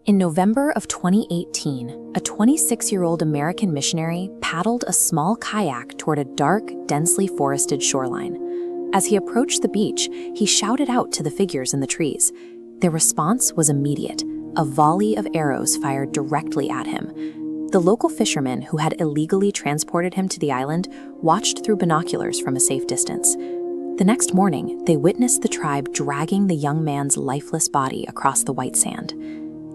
In November of 2018, a 26-year-old American missionary paddled a small kayak toward a dark, densely forested shoreline. As he approached the beach, he shouted out to the figures in the trees. Their response was immediate, a volley of arrows fired directly at him. The local fishermen who had illegally transported him to the island watched through binoculars from a safe distance. The next morning, they witnessed the tribe dragging the young man's lifeless body across the white sand.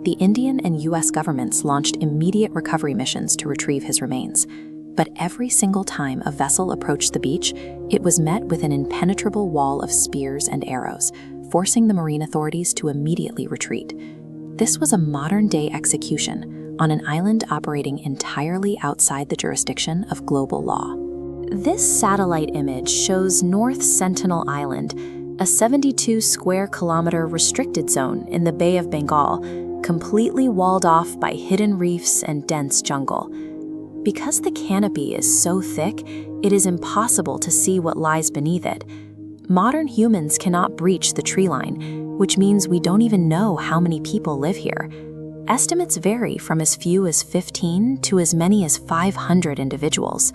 The Indian and U.S. governments launched immediate recovery missions to retrieve his remains. But every single time a vessel approached the beach, it was met with an impenetrable wall of spears and arrows, forcing the marine authorities to immediately retreat. This was a modern-day execution on an island operating entirely outside the jurisdiction of global law. This satellite image shows North Sentinel Island, a 72-square-kilometer restricted zone in the Bay of Bengal, completely walled off by hidden reefs and dense jungle. Because the canopy is so thick, it is impossible to see what lies beneath it. Modern humans cannot breach the tree line, which means we don't even know how many people live here. Estimates vary from as few as 15 to as many as 500 individuals.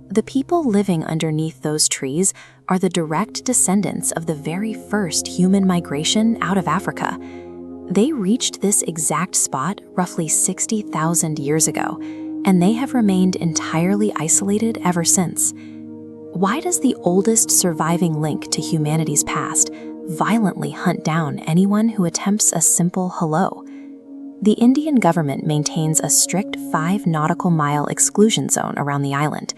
The people living underneath those trees are the direct descendants of the very first human migration out of Africa. They reached this exact spot roughly 60,000 years ago, and they have remained entirely isolated ever since. Why does the oldest surviving link to humanity's past violently hunt down anyone who attempts a simple hello? The Indian government maintains a strict 5-nautical-mile exclusion zone around the island,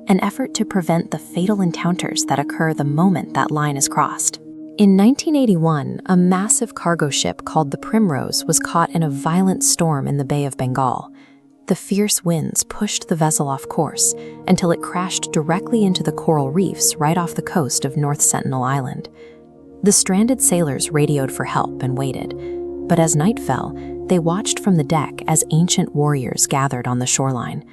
an effort to prevent the fatal encounters that occur the moment that line is crossed. In 1981, a massive cargo ship called the Primrose was caught in a violent storm in the Bay of Bengal. The fierce winds pushed the vessel off course until it crashed directly into the coral reefs right off the coast of North Sentinel Island. The stranded sailors radioed for help and waited, but as night fell, they watched from the deck as ancient warriors gathered on the shoreline.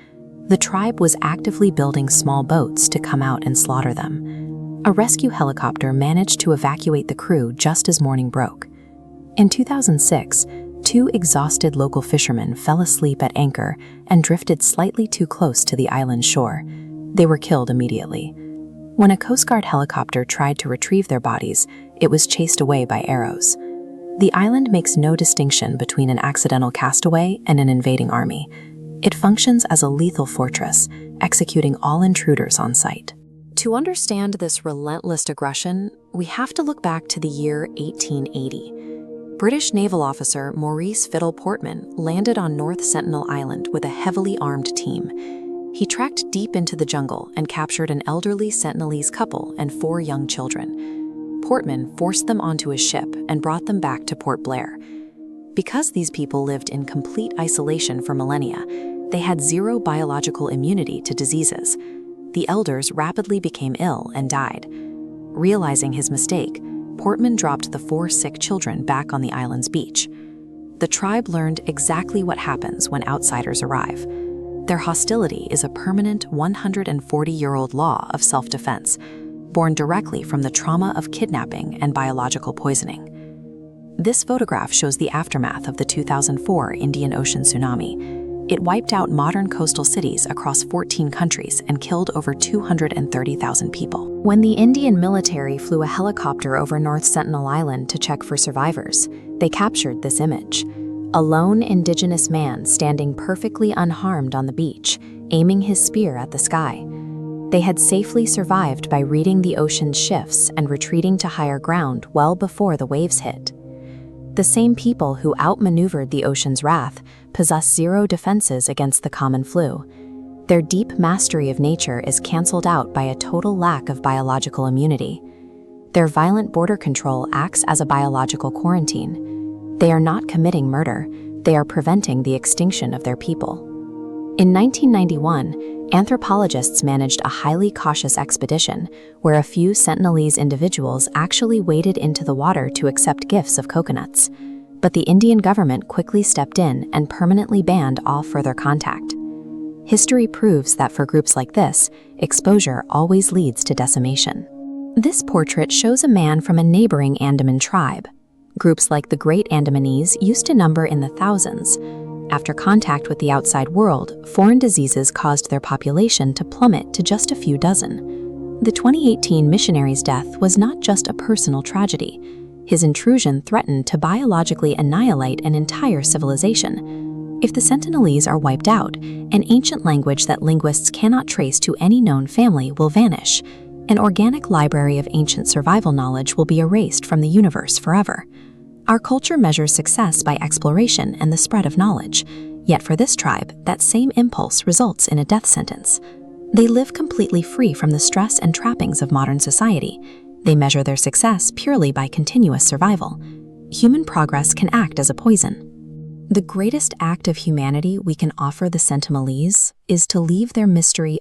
The tribe was actively building small boats to come out and slaughter them. A rescue helicopter managed to evacuate the crew just as morning broke. In 2006, 2 exhausted local fishermen fell asleep at anchor and drifted slightly too close to the island shore. They were killed immediately. When a Coast Guard helicopter tried to retrieve their bodies, it was chased away by arrows. The island makes no distinction between an accidental castaway and an invading army. It functions as a lethal fortress, executing all intruders on sight. To understand this relentless aggression, we have to look back to the year 1880. British naval officer Maurice Fiddle Portman landed on North Sentinel Island with a heavily armed team. He trekked deep into the jungle and captured an elderly Sentinelese couple and 4 young children. Portman forced them onto his ship and brought them back to Port Blair. Because these people lived in complete isolation for millennia, they had zero biological immunity to diseases. The elders rapidly became ill and died. Realizing his mistake, Portman dropped the 4 sick children back on the island's beach. The tribe learned exactly what happens when outsiders arrive. Their hostility is a permanent 140-year-old law of self-defense, born directly from the trauma of kidnapping and biological poisoning. This photograph shows the aftermath of the 2004 Indian Ocean tsunami. It wiped out modern coastal cities across 14 countries and killed over 230,000 people. When the Indian military flew a helicopter over North Sentinel Island to check for survivors, they captured this image. A lone indigenous man standing perfectly unharmed on the beach, aiming his spear at the sky. They had safely survived by reading the ocean's shifts and retreating to higher ground well before the waves hit. The same people who outmaneuvered the ocean's wrath possess zero defenses against the common flu. Their deep mastery of nature is canceled out by a total lack of biological immunity. Their violent border control acts as a biological quarantine. They are not committing murder, they are preventing the extinction of their people. In 1991, anthropologists managed a highly cautious expedition where a few Sentinelese individuals actually waded into the water to accept gifts of coconuts. But the Indian government quickly stepped in and permanently banned all further contact. History proves that for groups like this, exposure always leads to decimation. This portrait shows a man from a neighboring Andaman tribe. Groups like the Great Andamanese used to number in the thousands. After contact with the outside world, foreign diseases caused their population to plummet to just a few dozen. The 2018 missionary's death was not just a personal tragedy. His intrusion threatened to biologically annihilate an entire civilization. If the Sentinelese are wiped out, an ancient language that linguists cannot trace to any known family will vanish. An organic library of ancient survival knowledge will be erased from the universe forever. Our culture measures success by exploration and the spread of knowledge. Yet for this tribe, that same impulse results in a death sentence. They live completely free from the stress and trappings of modern society. They measure their success purely by continuous survival. Human progress can act as a poison. The greatest act of humanity we can offer the Sentinelese is to leave their mystery